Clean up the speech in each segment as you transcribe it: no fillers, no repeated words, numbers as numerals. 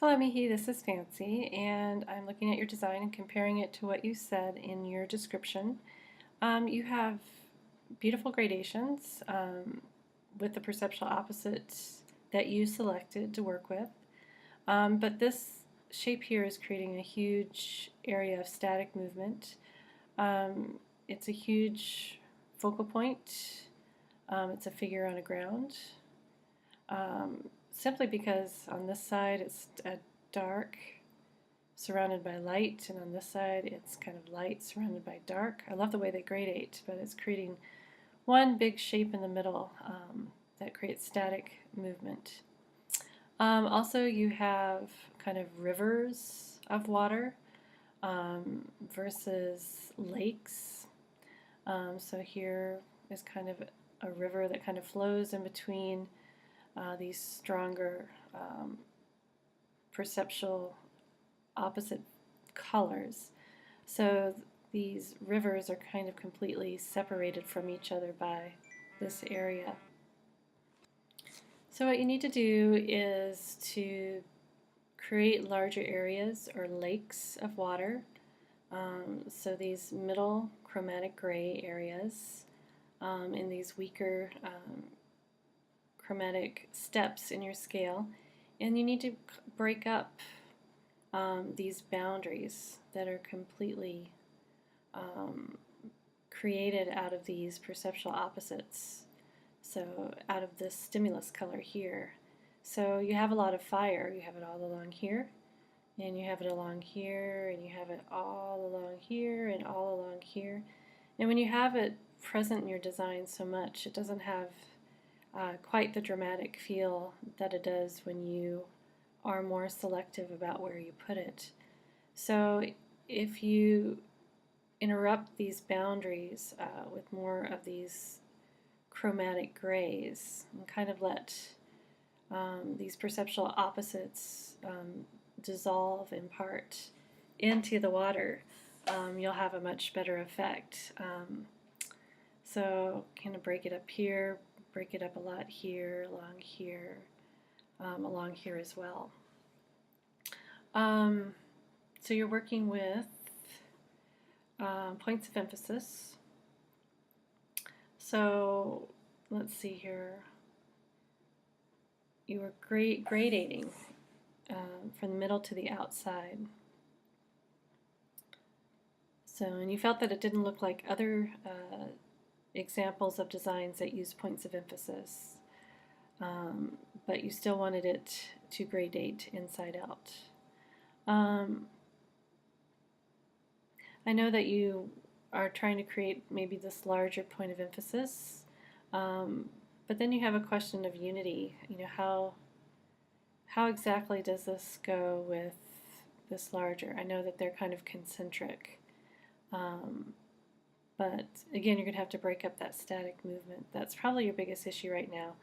Hello Mihi, this is Fancy, and I'm looking at your design and comparing it to what you said in your description. You have beautiful gradations with the perceptual opposites that you selected to work with, but this shape here is creating a huge area of static movement. It's a huge focal point. It's a figure on a ground. Simply because on this side it's dark surrounded by light, and on this side it's kind of light surrounded by dark. I love the way they gradate, but it's creating one big shape in the middle that creates static movement. Also, you have kind of rivers of water versus lakes. So here is kind of a river that kind of flows in between these stronger perceptual opposite colors. So these rivers are kind of completely separated from each other by this area. So what you need to do is to create larger areas or lakes of water. So these middle chromatic gray areas in these weaker chromatic steps in your scale, and you need to break up these boundaries that are completely created out of these perceptual opposites. So out of this stimulus color here. So you have a lot of fire. You have it all along here, and you have it along here, and you have it all along here, and all along here. And when you have it present in your design so much, it doesn't have quite the dramatic feel that it does when you are more selective about where you put it. So if you interrupt these boundaries with more of these chromatic grays and kind of let these perceptual opposites dissolve in part into the water, you'll have a much better effect. So kind of break it up here, break it up a lot here, along here as well. So you're working with points of emphasis. So let's see here. You were gradating from the middle to the outside. So, and you felt that it didn't look like other examples of designs that use points of emphasis, but you still wanted it to gradate inside out. I know that you are trying to create maybe this larger point of emphasis, but then you have a question of unity. You know, how exactly does this go with this larger? I know that they're kind of concentric, but again, you're going to have to break up that static movement. That's probably your biggest issue right now,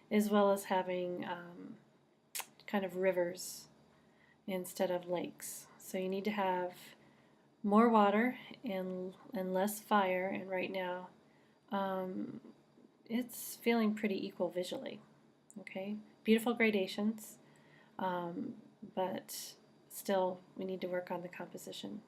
as well as having kind of rivers instead of lakes. So you need to have more water and less fire, and right now it's feeling pretty equal visually. Okay, beautiful gradations, but still we need to work on the composition.